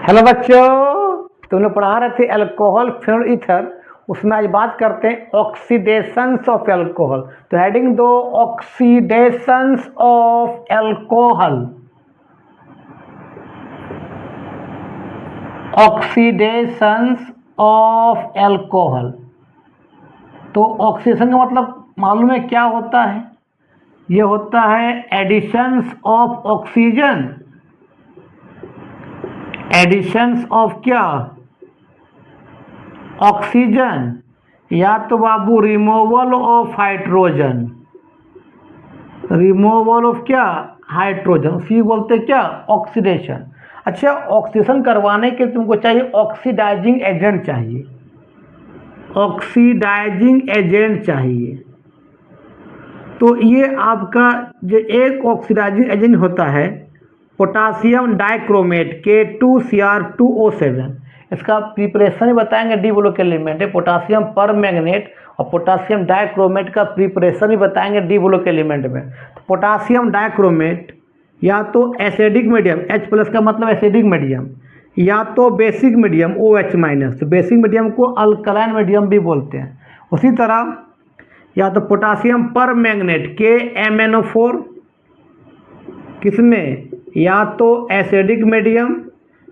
Hello बच्चों, तुमने पढ़ा रहे थे अल्कोहल फिनोल ईथर। उसमें आज बात करते हैं ऑक्सीडेशंस ऑफ अल्कोहल। तो हेडिंग दो, oxidations of alcohol. Oxidations of alcohol. तो ऑक्सीडेशन का मतलब मालूम है क्या होता है? ये होता है additions of oxygen, additions of क्या? ऑक्सीजन, या तो बाबू removal of hydrogen, removal of क्या? हाइड्रोजन, उसी बोलते हैं क्या? ऑक्सीडेशन। अच्छा, ऑक्सीडेशन करवाने के तुमको चाहिए ऑक्सीडाइजिंग एजेंट चाहिए, ऑक्सीडाइजिंग एजेंट चाहिए। तो ये आपका जो एक ऑक्सीडाइजिंग एजेंट होता है पोटासियम डाइक्रोमेट K2Cr2O7। इसका प्रिपरेशन बताएंगे, डी ब्लॉक एलिमेंट है पोटासियम पर मैग्नेट, और पोटासियम डाइक्रोमेट का प्रिपरेशन भी बताएंगे डी ब्लॉक एलिमेंट में। तो पोटासियम डाइक्रोमेट या तो एसिडिक मीडियम, H+ का मतलब एसिडिक मीडियम, या तो बेसिक मीडियम OH-। तो बेसिक मीडियम को अल्कलाइन मीडियम भी बोलते हैं। उसी तरह या तो पोटासियम पर मैग्नेट KMnO4, किसमें? या तो एसिडिक मीडियम,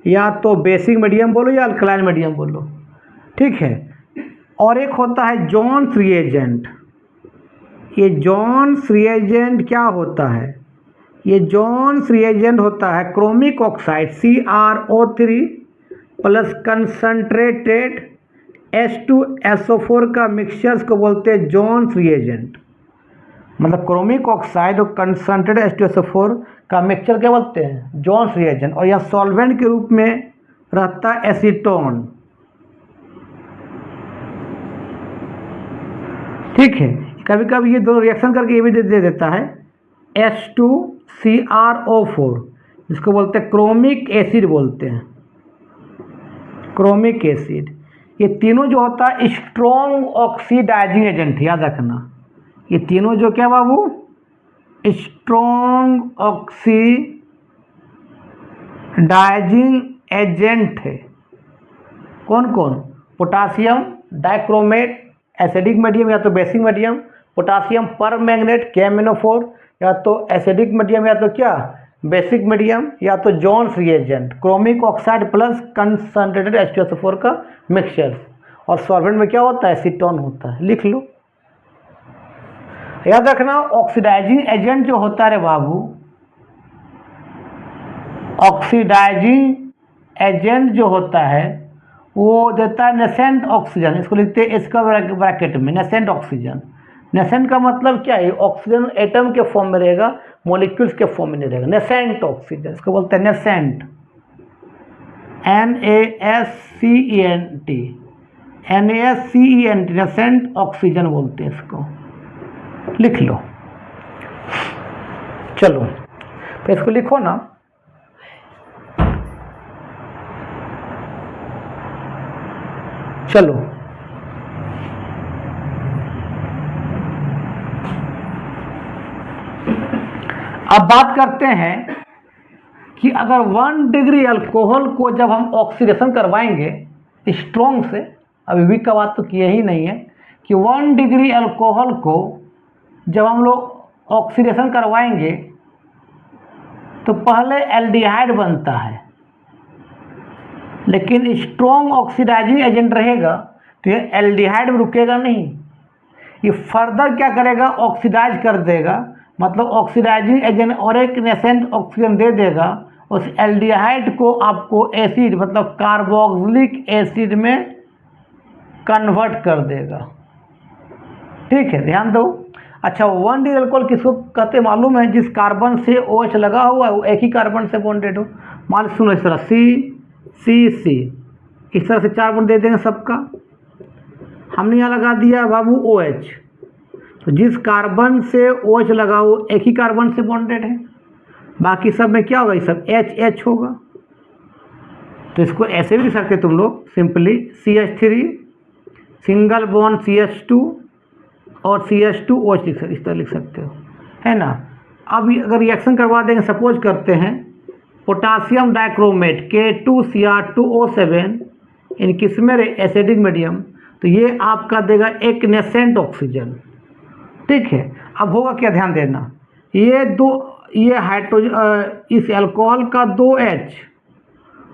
या तो बेसिक मीडियम बोलो, या अल्कलाइन मीडियम बोलो, ठीक है। और एक होता है जोन्स रिएजेंट। ये जोन्स रिएजेंट क्या होता है? ये जोन्स रिएजेंट होता है chromic oxide CrO3 plus concentrated H2SO4 का मिक्सचर्स को बोलते हैं जोन्स रिएजेंट। मतलब क्रोमिक ऑक्साइड और कंसंट्रेटेड H2SO4 का मिक्सचर क्या बोलते हैं? Jones reagent. और यह सॉल्वेंट के रूप में रहता है एसीटोन, ठीक है। कभी कभी ये दोनों रिएक्शन करके ये भी दे देता है H2CrO4, जिसको बोलते हैं क्रोमिक एसिड बोलते हैं, क्रोमिक एसिड। ये तीनों जो होता है स्ट्रॉन्ग ऑक्सीडाइजिंग एजेंट, याद रखना। ये तीनों जो क्या बाबू? स्ट्रॉन्ग ऑक्सीडाइजिंग एजेंट है। कौन कौन? पोटासियम डाइक्रोमेट एसिडिक मीडियम या तो बेसिक मीडियम, पोटासियम पर मैग्नेट KMnO4 या तो एसिडिक मीडियम या तो क्या? बेसिक मीडियम, या तो Jones reagent chromic oxide plus concentrated H2SO4 का मिक्सचर। और सॉल्वेंट में क्या होता है? एसीटोन होता है। लिख लो, याद रखना। ऑक्सीडाइजिंग एजेंट जो होता है बाबू, ऑक्सीडाइजिंग एजेंट जो होता है वो देता है नेसेंट ऑक्सीजन। इसको लिखते हैं इसका ब्रैकेट में नेसेंट ऑक्सीजन। नेसेंट का मतलब क्या है? ऑक्सीजन एटम के फॉर्म में रहेगा, मॉलिक्यूल्स के फॉर्म में नहीं रहेगा। नेसेंट ऑक्सीजन, इसको बोलते हैं नेसेंट, NaSCENT, नेसेंट ऑक्सीजन बोलते हैं इसको। लिख लो, चलो तो इसको लिखो ना। चलो अब बात करते हैं कि अगर 1 डिग्री अल्कोहल को जब हम ऑक्सीडेशन करवाएंगे स्ट्रॉन्ग से, अभी वीक का बात तो किया ही नहीं है, कि 1 डिग्री अल्कोहल को जब हम लोग ऑक्सीडेशन करवाएंगे तो पहले एल्डिहाइड बनता है, लेकिन स्ट्रॉन्ग ऑक्सीडाइजिंग एजेंट रहेगा तो ये एल्डिहाइड में रुकेगा नहीं, ये फर्दर क्या करेगा? ऑक्सीडाइज कर देगा। मतलब ऑक्सीडाइजिंग एजेंट और एक नेसेंट ऑक्सीजन दे देगा, उस एल्डिहाइड को आपको एसिड मतलब कार्बोक्सिलिक एसिड में कन्वर्ट कर देगा, ठीक है, ध्यान दो। अच्छा, 1 डिग्री अल्कोहल किसको कहते मालूम है? जिस कार्बन से OH लगा हुआ है वो एक ही कार्बन से बॉन्डेड हो। मान सुनो इस तरह C, इस तरह से 4 बॉन्ड दे देंगे सबका। हमने यहाँ लगा दिया बाबू OH, तो जिस कार्बन से OH लगा वो एक ही कार्बन से बॉन्डेड है, बाकी सब में क्या होगा? ये सब H होगा। तो इसको ऐसे भी लिख सकते तुम लोग simply, CH3 single bond CH2 और CH2OH इस तरह लिख सकते हो, है ना। अब अगर रिएक्शन करवा देंगे, सपोज करते हैं पोटासियम डाइक्रोमेट K2Cr2O7 इन किस में एसिडिक मीडियम, तो ये आपका देगा एक नेसेंट ऑक्सीजन। ठीक है, अब होगा क्या, ध्यान देना, ये हाइड्रोजन इस अल्कोहल का 2H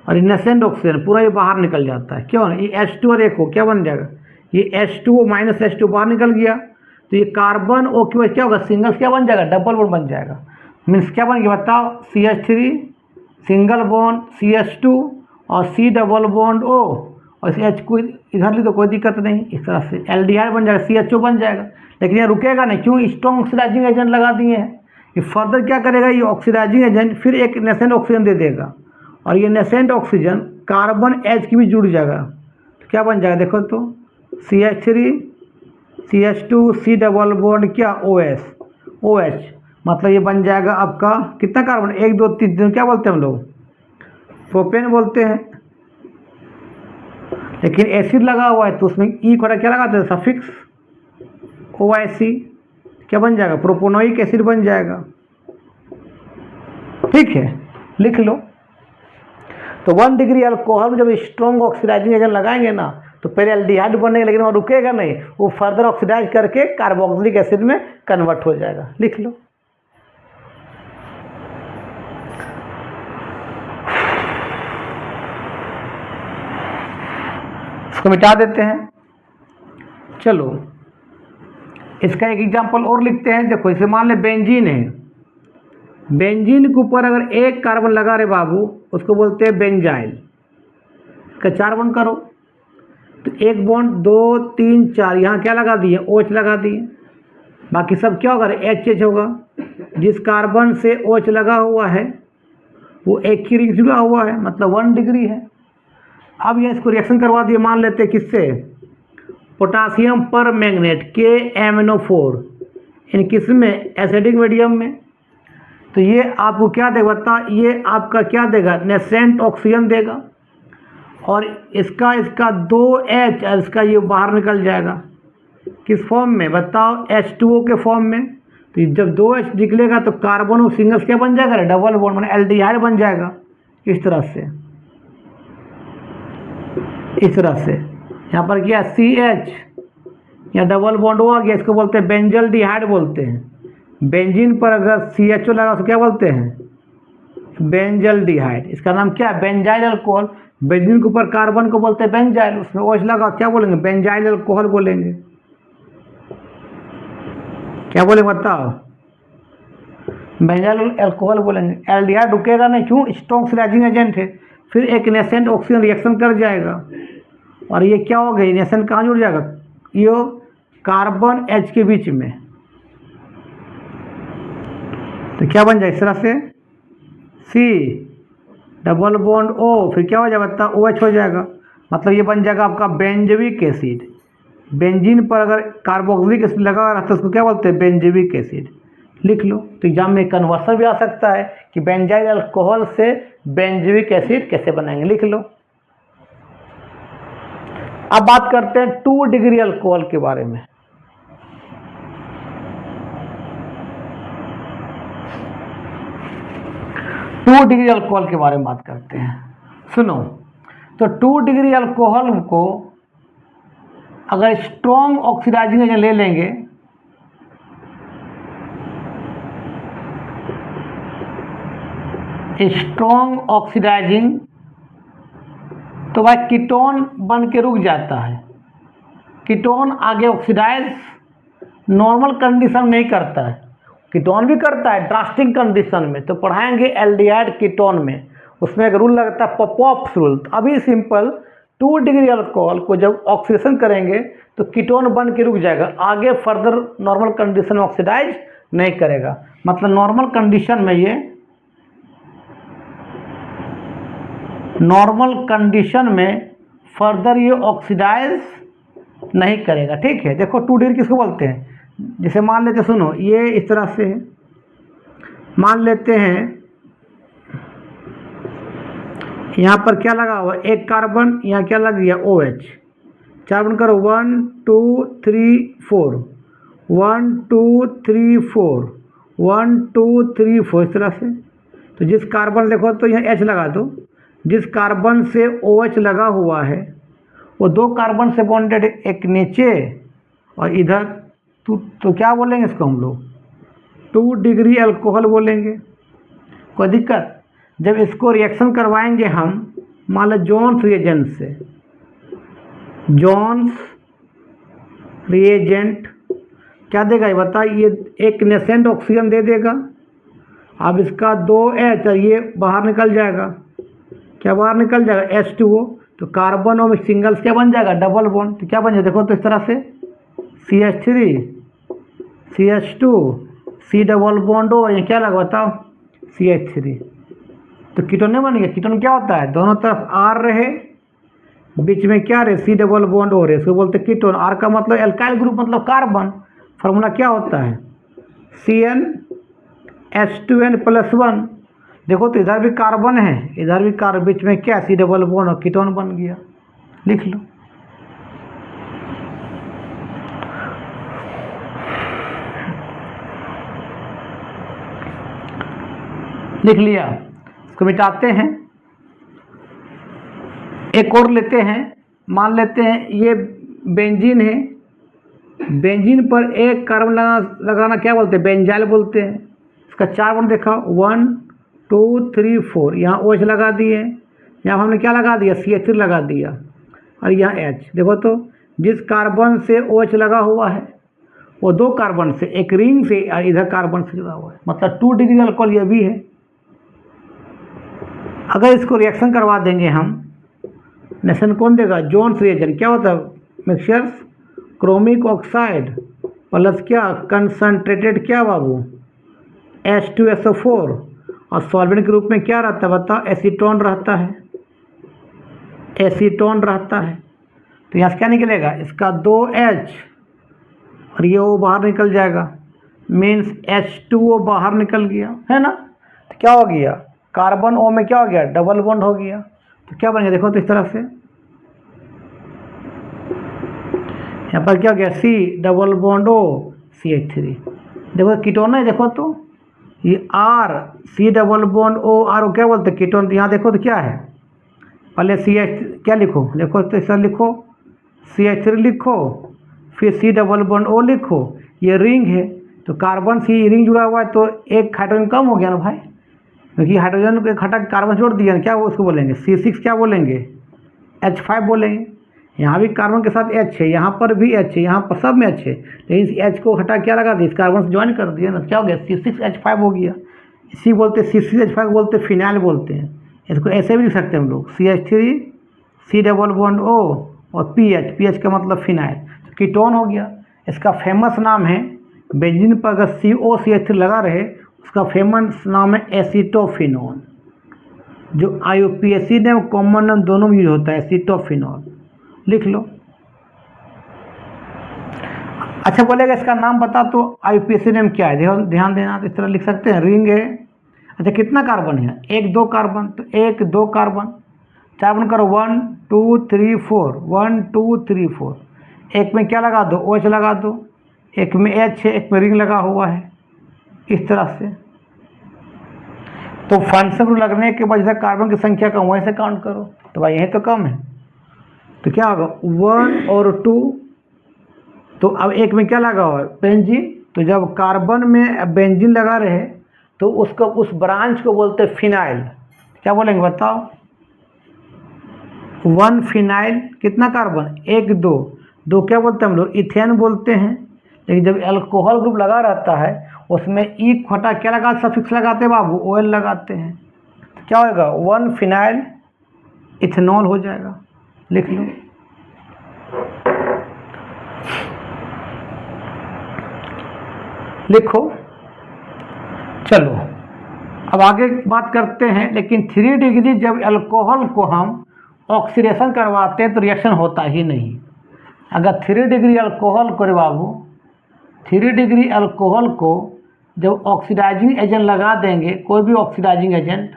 और नेसेंट ऑक्सीजन पूरा ये बाहर निकल जाता है। क्यों, ये H2 और एक हो क्या बन जाएगा, ये H2O माइनस H2 बाहर निकल गया, तो ये कार्बन ओ की वजह क्या होगा, सिंगल क्या बन जाएगा, डबल बॉन्ड बन जाएगा। मीन्स क्या बन गया बताओ, CH3 सिंगल बॉन्ड CH2 और C डबल बॉन्ड O और H को इधर ली तो कोई दिक्कत नहीं, इस तरह से एल्डिहाइड बन जाएगा, CHO बन जाएगा। लेकिन ये रुकेगा नहीं, क्यों, स्ट्रॉन्ग ऑक्सीडाइजिंग एजेंट लगा दिए हैं। ये फर्दर क्या करेगा, ये ऑक्सीडाइजिंग एजेंट फिर एक नेसेंट ऑक्सीजन दे देगा और ये नेसेंट ऑक्सीजन कार्बन H की भी जुड़ जाएगा, तो क्या बन जाएगा देखो तो, CH3 CH2 C double bond क्या OH, मतलब ये बन जाएगा आपका कितना कार्बन, 1 2 3 क्या बोलते हैं हम लोग, प्रोपेन बोलते हैं। लेकिन एसिड लगा हुआ है तो उसमें ई को क्या लगाते हैं, सफिक्स OIC, क्या बन जाएगा, प्रोपोनोइक एसिड बन जाएगा। ठीक है, लिख लो। तो 1 डिग्री अल्कोहल में जब स्ट्रॉन्ग ऑक्सीडाइजिंग एजेंट लगाएंगे ना, तो पहले एल्डिहाइड बनेगा, लेकिन वो रुकेगा नहीं, वो फर्दर ऑक्सीडाइज करके कार्बोक्सिलिक एसिड में कन्वर्ट हो जाएगा। लिख लो। इसको मिटा देते हैं। चलो इसका एक एग्जांपल और लिखते हैं। देखो इसे मान ले बेंजीन है, बेंजीन के ऊपर अगर एक कार्बन लगा रे बाबू, उसको बोलते हैं बेंजाइल। का 4 बॉन्ड करो, तो 1 बॉन्ड 2 3 4, यहाँ क्या लगा दिए, OH लगा दिए, बाकी सब क्या होगा, HH होगा। जिस कार्बन से OH लगा हुआ है वो एक ही रिंग जुड़ा हुआ है, मतलब 1 डिग्री है। अब ये इसको रिएक्शन करवा दिए, मान लेते हैं किससे, पोटासियम पर मैग्नेट KMnO4 इन किस में, एसिडिक मीडियम में। तो ये आपको क्या देगा बता, ये आपका क्या देगा, नेसेंट ऑक्सीजन देगा, और इसका 2H और इसका ये बाहर निकल जाएगा, किस फॉर्म में बताओ, H2O के फॉर्म में। तो जब 2H निकलेगा तो कार्बन और सिंगल्स क्या बन जाएगा, डबल बॉन्ड, माने एल्डिहाइड बन जाएगा। इस तरह से, इस तरह से यहाँ पर क्या CH या डबल बॉन्ड हो गया, इसको बोलते हैं बेंजल्डिहाइड बोलते हैं। बेंजीन पर अगर CHO लगा तो क्या बोलते हैं, बेंजल्डिहाइड। इसका नाम क्या है, बेंजाइल अल्कोहल। बेंजीन के ऊपर कार्बन को बोलते हैं बेंजाइल, उसमें OH लगा क्या बोलेंगे, बेंजाइल अल्कोहल बोलेंगे। क्या बोलेंगे बताओ, बेंजाइल अल्कोहल बोलेंगे। एल्डिहाइड रुकेगा नहीं, क्यों, स्ट्रॉन्ग ऑक्सीडाइजिंग एजेंट है, फिर एक नेसेंट ऑक्सीजन रिएक्शन कर जाएगा और ये क्या हो गई, नेसेंट कहाँ जुड़ जाएगा, ये कार्बन H के बीच में, तो क्या बन जाए इस तरह से, C डबल बॉन्ड O, फिर क्या हो जाएगा बता, OH हो जाएगा। मतलब ये बन जाएगा आपका बेंजोइक एसिड। बेंजीन पर अगर कार्बोक्सिलिक एसिड लगा हुआ रहता है उसको क्या बोलते हैं, बेंजोइक एसिड। लिख लो। तो एग्जाम में कन्वर्सन भी आ सकता है कि बेंजाइल अल्कोहल से बेंजोइक एसिड कैसे बनाएंगे, लिख लो। अब बात करते हैं 2 डिग्री अल्कोहल के बारे में। टू डिग्री अल्कोहल के बारे में बात करते हैं। सुनो, तो 2 डिग्री अल्कोहल को अगर स्ट्रॉन्ग ऑक्सीडाइजिंग एजेंट ले लेंगे, स्ट्रॉन्ग ऑक्सीडाइजिंग, तो भाई कीटोन बन के रुक जाता है। कीटोन आगे ऑक्सीडाइज नॉर्मल कंडीशन नहीं करता है, कीटोन भी करता है ड्रास्टिक कंडीशन में, तो पढ़ाएंगे एल्डिहाइड कीटोन में, उसमें एक रूल लगता है पॉपॉफ्स रूल। अभी सिंपल 2 डिग्री अल्कोहल को जब ऑक्सीडेशन करेंगे तो कीटोन बन के रुक जाएगा, आगे फर्दर नॉर्मल कंडीशन में ऑक्सीडाइज नहीं करेगा। मतलब नॉर्मल कंडीशन में ये नॉर्मल कंडीशन में फर्दर ये ऑक्सीडाइज नहीं करेगा। ठीक है, देखो 2 डिग्री किसको बोलते हैं, जैसे मान लेते, सुनो ये इस तरह से है, मान लेते हैं यहाँ पर क्या लगा हुआ, एक कार्बन, यहाँ क्या लग गया OH, 4 बन करो, 1 2 3 4, 1 2 3 4, 1 2 3 4, इस तरह से तो जिस कार्बन देखो तो यहाँ H लगा दो, जिस कार्बन से OH लगा हुआ है वो दो कार्बन से बॉन्डेड, एक नीचे और इधर। तो क्या बोलेंगे इसको हम लोग 2 डिग्री अल्कोहल बोलेंगे। कोई दिक्कत? जब इसको रिएक्शन करवाएंगे हम मान लो जोन्स रिएजेंट से, जोन्स रिएजेंट क्या देगा ये बता, ये एक नेसेंट ऑक्सीजन दे देगा। अब इसका 2H और ये बाहर निकल जाएगा, क्या बाहर निकल जाएगा H2O। तो कार्बन और सिंगल्स क्या बन जाएगा डबल बॉन्ड। तो क्या बन जाएगा देखो तो इस तरह से CH3 CH2 C double bond हो, ये क्या लगा बताओ CH3। तो कीटोन नहीं बन गया। कीटोन क्या होता है दोनों तरफ R रहे, बीच में क्या रहे C डबल बॉन्ड हो रहे, इसको बोलते कीटोन। R का मतलब एल्काइल ग्रुप मतलब कार्बन। फार्मूला क्या होता है CnH2n+1। देखो तो इधर भी कार्बन है, इधर भी कार्बन, बीच में क्या C डबल बॉन्ड और कीटोन बन गया। लिख लो। लिख लिया। इसको मिटाते हैं, एक और लेते हैं। मान लेते हैं ये बेंजीन है, बेंजीन पर एक कार्बन लगाना क्या बोलते हैं बेंजाइल बोलते हैं। इसका 4 बॉन्ड देखा 1 2 3 4, यहाँ OH लगा दिए, यहाँ हमने क्या लगा दिया CH3 लगा दिया और यहाँ H। देखो तो जिस कार्बन से OH लगा हुआ है वो दो कार्बन से, एक रिंग से और इधर कार्बन से जुड़ा हुआ है, मतलब 2 डिग्री अल्कोहल ये भी है। अगर इसको रिएक्शन करवा देंगे हम, नेशन कौन देगा जोन्स रिएजेंट। क्या होता है मिक्सचर्स क्रोमिक ऑक्साइड प्लस क्या कंसनट्रेटेड क्या बाबू H2SO4 और सॉल्वेंट के रूप में क्या रहता है बताओ एसीटोन रहता है, एसीटोन रहता है। तो यहाँ से क्या निकलेगा इसका 2H और ये O बाहर निकल जाएगा, मीन्स H2O बाहर निकल गया है ना। तो क्या हो गया कार्बन O में क्या हो गया डबल बॉन्ड हो गया। तो क्या बन गया देखो तो इस तरह से, यहाँ पर क्या हो गया C double bond O CH3। देखो कीटोन है, देखो तो ये R C double bond O R क्या बोलते हैं कीटोन। यहाँ देखो तो क्या है पहले CH क्या लिखो, देखो तो इस तरह लिखो CH3 लिखो, फिर C डबल बॉन्ड O लिखो, ये रिंग है तो कार्बन C रिंग जुड़ा हुआ है तो एक हाइड्रोजन कम हो गया ना भाई, क्योंकि हाइड्रोजन को एक हटा कार्बन जोड़ दिया ना, क्या वो उसको बोलेंगे C6 क्या बोलेंगे H5 बोलेंगे। यहाँ भी कार्बन के साथ H है, यहाँ पर भी H है, यहाँ पर सब में H है, लेकिन इस H को हटा क्या लगा दिया इस कार्बन से ज्वाइन कर दिया ना, क्या हो गया C6H5 हो गया। इसी बोलते C6H5 बोलते फिनाइल बोलते हैं। इसको ऐसे भी लिख सकते हैं हम लोग CH3 C double bond O और PH का मतलब फिनाइल, तो कीटोन हो गया। इसका फेमस नाम है बेंजीन पर अगर COCH3 लगा रहे उसका फेमस नाम है एसीटोफिनोन, जो IUPAC ने कॉमन नाम दोनों में यूज होता है एसीटोफिनोन। लिख लो। अच्छा बोलेगा इसका नाम बता तो IUPAC नेम क्या है, ध्यान देना। तो इस तरह लिख सकते हैं रिंग है। अच्छा कितना कार्बन है 1 2 कार्बन, तो 1 2 कार्बन 4 बन करो 1 2 3 4 1 2 3 4, एक में क्या लगा दो OH लगा दो, एक में H है, एक में रिंग लगा हुआ है इस तरह से। तो फंक्शन रूल लगने के बाद कार्बन की संख्या कम वहीं से काउंट करो, तो भाई यही तो कम है, तो क्या होगा 1 और 2। तो अब एक में क्या लगा हुआ है बेंजीन, तो जब कार्बन में बेंजीन लगा रहे तो उसको उस ब्रांच को बोलते हैं फिनाइल। क्या बोलेंगे बताओ 1 फिनाइल कितना कार्बन 1 2 2 क्या बोलते हैं हम लोग इथेन बोलते हैं। लेकिन जब अल्कोहल ग्रुप लगा रहता है उसमें ई खटा क्या लगा सफिक्स लगाते हैं बाबू OL लगाते हैं, तो क्या होगा 1 फिनाइल इथेनॉल हो जाएगा। लिख लो। लिखो। चलो अब आगे बात करते हैं। लेकिन 3 डिग्री जब अल्कोहल को हम ऑक्सीडेशन करवाते हैं तो रिएक्शन होता ही नहीं। अगर 3 डिग्री अल्कोहल को रे बाबू 3 डिग्री अल्कोहल को जब ऑक्सीडाइजिंग एजेंट लगा देंगे, कोई भी oxidising agent,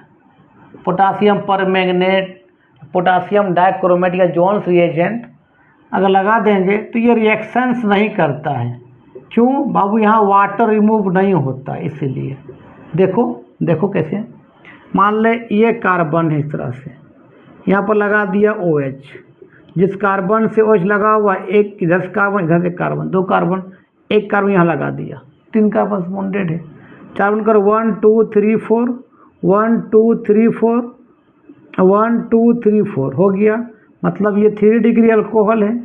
potassium permanganate, potassium dichromate या जोन्स रिएजेंट अगर लगा देंगे तो ये रिएक्शंस नहीं करता है। क्यों बाबू यहाँ वाटर रिमूव नहीं होता, इसीलिए। देखो देखो कैसे मान ले ये कार्बन है इस तरह से, यहाँ पर लगा दिया OH, जिस कार्बन से OH लगा हुआ एक इधर से कार्बन, इधर से कार्बन, 2 कार्बन, 1 कार्बन यहाँ लगा दिया, 3 कार्बन बॉन्डेड है। 4 बनकर 1 2 3 4, 1 2 3 4, 1 2 3 4 हो गया। मतलब ये 3 डिग्री अल्कोहल है।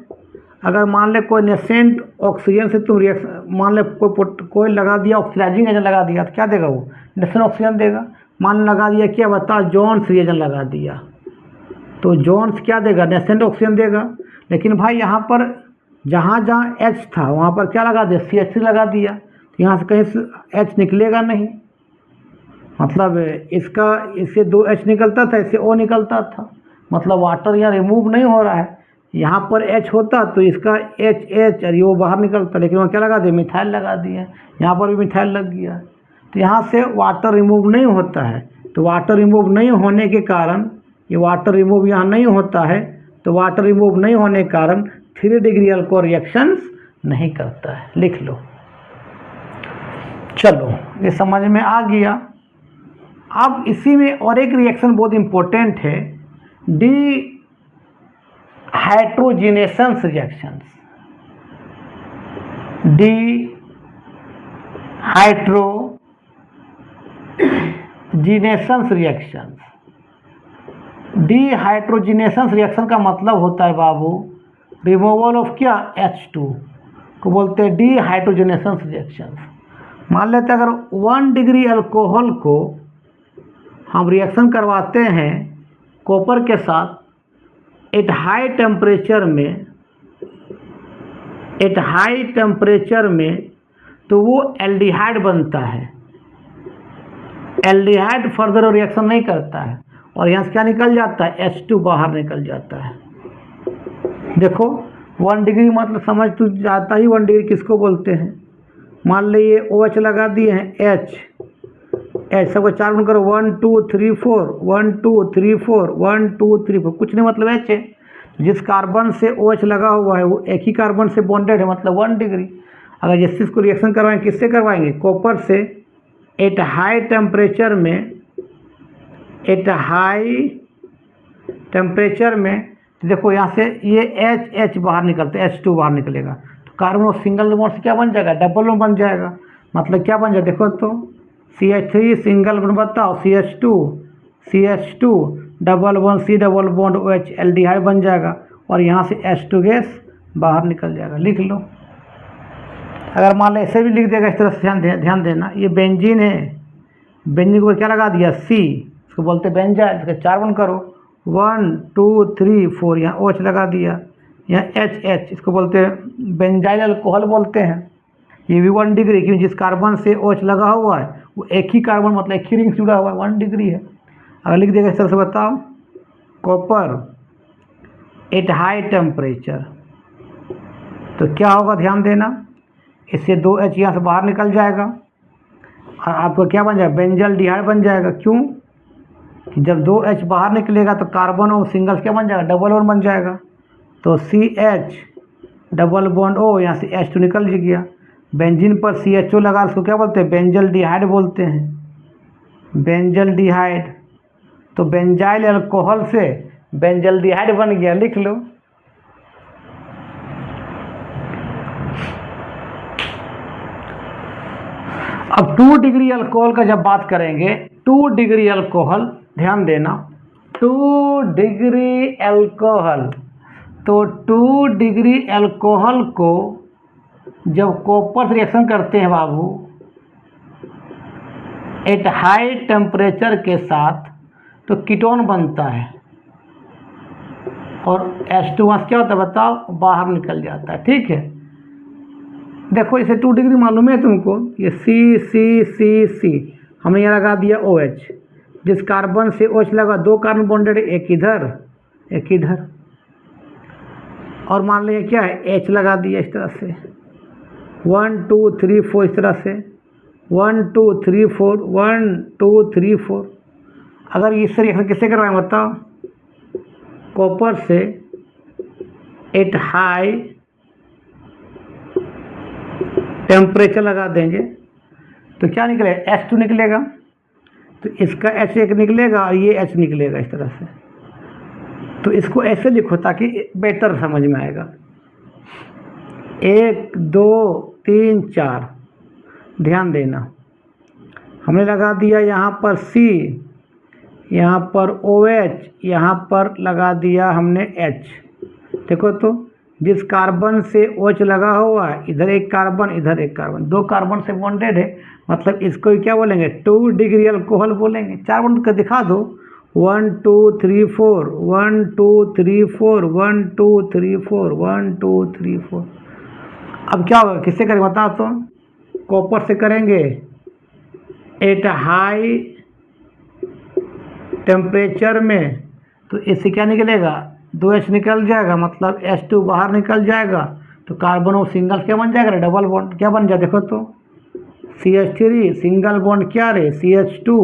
अगर मान ले कोई नेसेंट ऑक्सीजन से तुम रिएक्शन, मान ले कोई लगा दिया, ऑक्सीडाइजिंग एजेंट लगा दिया, तो क्या देगा वो? नेसेंट ऑक्सीजन देगा। मान लगा दिया क्या बता, जॉन्स रिएजेंट लगा दिया, तो जॉन्स क्या देगा? नेसेंट ऑक्सीजन देगा। लेकिन भाई यहाँ पर जहाँ जहाँ H था वहाँ पर क्या लगा दिया? CH3 लगा दिया, तो यहाँ से कहीं से H निकलेगा नहीं। मतलब इससे 2 H निकलता था, इससे O निकलता था, मतलब वाटर यहाँ रिमूव नहीं हो रहा है। यहाँ पर H होता तो इसका H और वो बाहर निकलता, लेकिन वहाँ क्या लगा दिया? मिथाइल लगा दिया, यहाँ पर भी मिथाइल लग गया, तो यहाँ से वाटर रिमूव नहीं होता है। तो वाटर रिमूव नहीं होने के कारण, ये वाटर रिमूव यहाँ नहीं होता है, तो वाटर रिमूव नहीं होने के कारण 3 डिग्री अल्कोहल रिएक्शंस नहीं करता है। लिख लो। चलो ये समझ में आ गया। अब इसी में और एक रिएक्शन बहुत इम्पोर्टेंट है, डिहाइड्रोजिनेशंस रिएक्शंस। डिहाइड्रोजिनेशंस रिएक्शंस। डिहाइड्रोजिनेशंस रिएक्शन का मतलब होता है बाबू रिमूवल ऑफ क्या? H2 को बोलते हैं डिहाइड्रोजिनेशंस रिएक्शंस। मान लेते हैं अगर 1 डिग्री अल्कोहल को हम रिएक्शन करवाते हैं कॉपर के साथ एट हाई टेम्परेचर में, तो वो एल्डिहाइड बनता है। एल्डिहाइड फर्दर रिएक्शन नहीं करता है, और यहाँ से क्या निकल जाता है? H2 बाहर निकल जाता है। देखो 1 डिग्री मतलब समझ तू जाता ही 1 डिग्री किसको बोलते हैं। मान लीजिए OH लगा दिए हैं, H सबको 4 गुण करो, 1 2 3 4, 1 2 3 4, 1 2 3 4, कुछ नहीं मतलब H है। जिस कार्बन से OH लगा हुआ है वो एक ही कार्बन से बॉन्डेड है, मतलब 1 डिग्री। अगर जिस को रिएक्शन करवाएंगे, किससे करवाएंगे? कॉपर से एट हाई टेम्परेचर में। तो देखो यहाँ से ये H बाहर निकलता है, H2 बाहर निकलेगा, तो कार्बन और सिंगल बॉन्ड से क्या बन जाएगा? डबल बॉन्ड बन जाएगा। मतलब क्या बन जाएगा? देखो तो CH3 सिंगल बॉन्ड बताओ, CH2 double bond, C double bond OH aldehyde बन जाएगा, और यहाँ से H2 गैस बाहर निकल जाएगा। लिख लो। अगर मान लो ऐसे भी लिख देगा इस तरह से, ध्यान देना, ये बेंजीन है, बेंजीन को क्या लगा दिया? C, इसको बोलते बेंजाइल। इसका 4 बॉन्ड करो, 1 2 3 4, यहाँ OH लगा दिया, यहाँ H, इसको बोलते हैं बेंजाइल अल्कोहल बोलते हैं। ये भी 1 डिग्री, क्योंकि जिस कार्बन से OH लगा हुआ है वो एक ही कार्बन, मतलब एक ही रिंग जुड़ा हुआ है, 1 डिग्री है। अगर लिख देगा इस तरह से, बताओ कॉपर एट हाई टेम्परेचर, तो क्या होगा? ध्यान देना, इससे 2 H यहाँ से बाहर निकल जाएगा, और आपको क्या बन जाएगा? बेंजल डिहाइड बन जाएगा। क्यों? कि जब 2 H बाहर निकलेगा तो कार्बन और सिंगल्स क्या बन जाएगा? डबल बॉन्ड बन जाएगा। तो CH डबल बॉन्ड O, यहाँ से H2 निकल गया। बेंजीन पर CHO लगा, उसको क्या बोलते हैं? बेंजल डिहाइड बोलते हैं, बेंजल डिहाइड। तो बेंजाइल अल्कोहल से बेंजल डिहाइड बन गया। लिख लो। अब 2 डिग्री अल्कोहल का जब बात करेंगे, 2 डिग्री अल्कोहल, ध्यान देना, 2 डिग्री अल्कोहल, तो 2 डिग्री अल्कोहल को जब कॉपर से रिएक्शन करते हैं बाबू एट हाई टेम्परेचर के साथ, तो कीटोन बनता है, और H2 वहाँ क्या होता है बताओ? बाहर निकल जाता है। ठीक है, देखो इसे 2 डिग्री मालूम है तुमको, ये C हमने यहाँ लगा दिया OH, जिस कार्बन से OH लगा, 2 कार्बन बॉन्डेड, एक इधर, और मान लीजिए क्या है? H लगा दिया इस तरह से, 1 2 3 4, इस तरह से 1 2 3 4, 1 2 3 4। अगर इससे रिएक्शन किससे करवाएं बताओ? कॉपर से एट हाई टेम्परेचर लगा देंगे, तो क्या निकलेगा? H2 निकलेगा। तो इसका H एक निकलेगा और ये H निकलेगा इस तरह से। तो इसको ऐसे लिखो ताकि बेहतर समझ में आएगा। 1 2 3 4, ध्यान देना, हमने लगा दिया यहाँ पर C, यहाँ पर OH, यहाँ पर लगा दिया हमने H। देखो तो जिस कार्बन से OH लगा हुआ है, इधर एक कार्बन इधर एक कार्बन, 2 कार्बन से बॉन्डेड है, मतलब इसको क्या बोलेंगे 2 डिग्री अल्कोहल बोलेंगे। 4 बॉन्ड का दिखा दो, 1 2 3 4, 1 2 3 4, 1 2 3 4, 1 2 3 4। अब क्या होगा, किससे करेंगे बताओ तो? कॉपर से करेंगे। एट हाई टेम्परेचर में तो इससे क्या निकलेगा, 2H निकल जाएगा, मतलब H2 बाहर निकल जाएगा, तो कार्बन और सिंगल क्या बन जाएगा, डबल बॉन्ड क्या बन जाए देखो तो, CH3 सिंगल बॉन्ड क्या रहे CH2,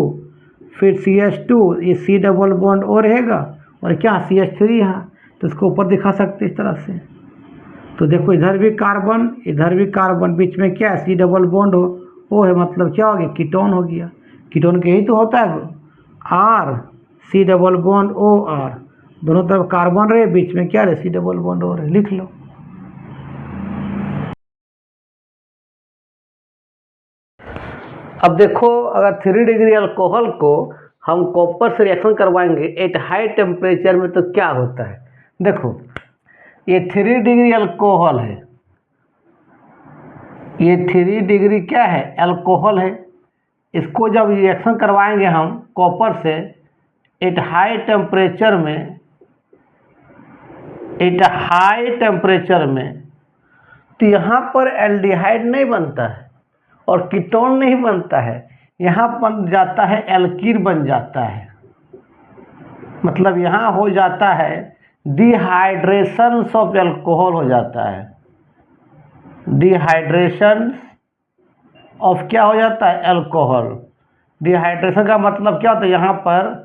फिर CH2, ये C डबल बॉन्ड और रहेगा, और क्या CH3 यहाँ, तो इसको ऊपर दिखा सकते इस तरह से। तो देखो इधर भी कार्बन इधर भी कार्बन, बीच में क्या है C डबल बॉन्ड हो है, मतलब क्या हो गया कीटोन हो गया। कीटोन के ही तो होता है R C double bond OR, दोनों तरफ कार्बन रहे, बीच में क्या रहे C डबल बॉन्ड O रहे, लिख लो। अब देखो अगर 3 डिग्री अल्कोहल को हम कॉपर से रिएक्शन करवाएंगे एट हाई टेम्परेचर में तो क्या होता है। देखो ये 3 डिग्री अल्कोहल है, ये 3 डिग्री क्या है अल्कोहल है। इसको जब रिएक्शन करवाएंगे हम कॉपर से एट हाई टेम्परेचर में, एट हाई टेम्परेचर में, तो यहाँ पर एल्डिहाइड नहीं बनता है और कीटोन नहीं बनता है, यहाँ बन जाता है एल्कीन बन जाता है। मतलब यहाँ हो जाता है डिहाइड्रेशन ऑफ एल्कोहल हो जाता है, डिहाइड्रेशन ऑफ क्या हो जाता है अल्कोहल। डिहाइड्रेशन का मतलब क्या होता है, यहाँ पर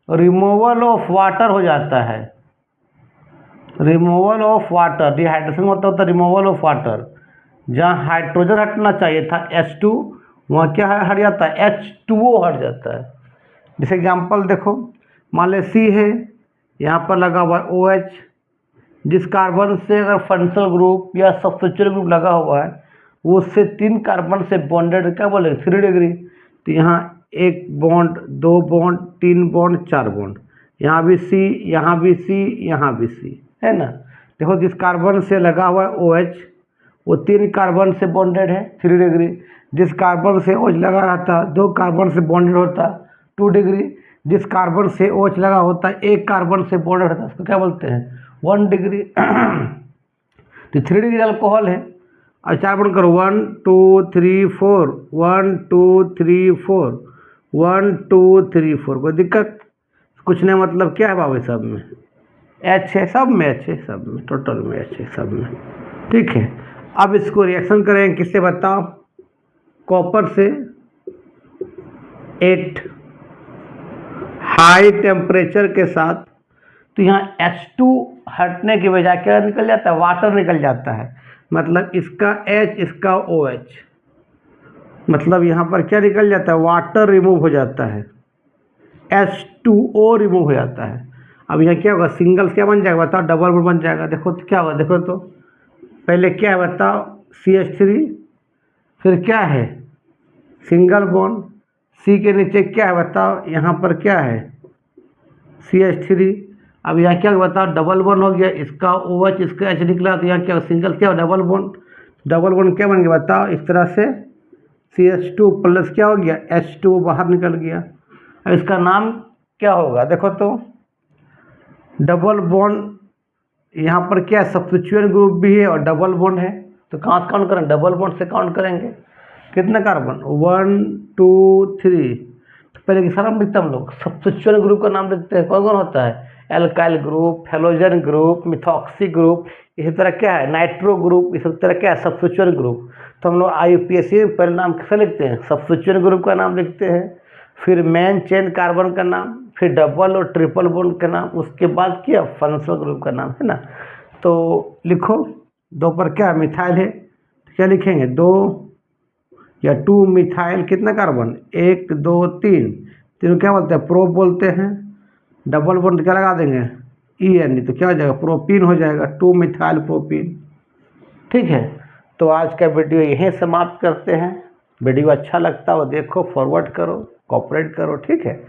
रिमूवल ऑफ वाटर हो जाता है, रिमूवल ऑफ वाटर। डिहाइड्रेशन मतलब होता है रिमूवल ऑफ वाटर, जहाँ हाइड्रोजन हटना चाहिए था H2, वहाँ क्या है हट जाता है H2O हट जाता है। जैसे एग्जांपल देखो, मान ले C है, यहाँ पर लगा हुआ है OH, जिस कार्बन से अगर फंक्शनल ग्रुप या सब्स्टिट्यूएंट ग्रुप लगा हुआ है वो उससे 3 कार्बन से बॉन्डेड क्या बोले 3 डिग्री। तो यहाँ 1 बॉन्ड 2 बॉन्ड 3 बॉन्ड 4 बॉन्ड, यहाँ भी C, यहाँ भी C, यहाँ भी C है ना। देखो जिस कार्बन से लगा हुआ है OH वो 3 कार्बन से बॉन्डेड है 3 डिग्री, जिस कार्बन से OH लगा रहता 2 कार्बन से बॉन्डेड होता 2 डिग्री, जिस कार्बन से OH लगा होता 1 कार्बन से बॉन्डेड होता उसको क्या बोलते हैं 1 डिग्री। तो 3 डिग्री अल्कोहल है। और 4 बॉन्ड करो 1 2 3 4, 1 2 3 4, 1 2 3 4, कोई दिक्कत कुछ नहीं। मतलब क्या है बाबू सब में H है, सब में H है, सब में टोटल में H है सब में, ठीक है। अब इसको रिएक्शन करें किससे बताओ, कॉपर से एट हाई टेम्परेचर के साथ। तो यहाँ H2 हटने की बजाय क्या निकल जाता है, वाटर निकल जाता है। मतलब इसका H इसका OH, मतलब यहाँ पर क्या निकल जाता है, वाटर रिमूव हो जाता है, H2O रिमूव हो जाता है। अब यहाँ क्या होगा, सिंगल क्या बन जाएगा बताओ, डबल बॉन्ड बन जाएगा। देखो तो क्या होगा, देखो तो पहले क्या है बताओ CH3, फिर क्या है सिंगल बॉन्ड, C के नीचे क्या है बताओ, यहाँ पर क्या है CH3। अब यहाँ क्या बताओ डबल बॉन्ड हो गया, इसका OH इसका H निकला, तो यहाँ क्या सिंगल क्या डबल बॉन्ड, डबल बॉन्ड क्या बन गया बताओ, इस तरह से CH2 प्लस क्या हो गया H2 बाहर निकल गया। अब इसका नाम क्या होगा देखो तो, डबल बॉन्ड, यहाँ पर क्या सब्स्टिट्यूएंट ग्रुप भी है और डबल बॉन्ड है, तो कहाँ से काउंट करें, डबल बॉन्ड से काउंट करेंगे। कितने कार्बन 1 2 3, पहले किसका नाम लिखते हैं हम लोग, सब्स्टिट्यूएंट ग्रुप का नाम लिखते हैं। कौन कौन होता है, alkyl group, halogen group, methoxy group, इसी तरह क्या है नाइट्रो ग्रुप, इसी तरह क्या है सब्स्टिट्यूएंट ग्रुप। तो हम लोग IUPAC में पहले नाम किसे लिखते हैं, सब्स्टिट्यूएंट ग्रुप का नाम लिखते हैं, फिर मेन चेन कार्बन का नाम, फिर डबल और ट्रिपल बॉन्ड का नाम, उसके बाद क्या फंक्शनल ग्रुप का नाम है ना। तो लिखो 2 पर क्या मिथाइल है, तो क्या लिखेंगे 2 या 2 मिथाइल, कितना कार्बन 1 2 3, तो इनको क्या बोलते हैं, प्रो बोलते हैं। डबल बॉन्ड क्या लगा देंगे, EN, तो क्या हो जाएगा, प्रोपीन हो जाएगा, 2 मिथाइल प्रोपीन। ठीक है, तो आज का वीडियो यहीं समाप्त करते हैं। वीडियो अच्छा लगता हो देखो, फॉरवर्ड करो, कोऑपरेट करो, ठीक है।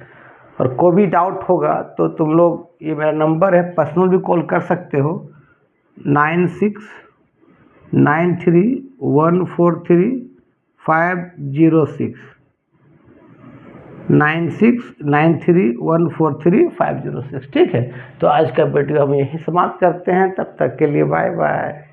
और कोई भी डाउट होगा तो तुम लोग, ये मेरा नंबर है, पर्सनल भी कॉल कर सकते हो, 9693143506, 9693143506। ठीक है, तो आज का वीडियो हम यहीं समाप्त करते हैं। तब तक के लिए बाय बाय।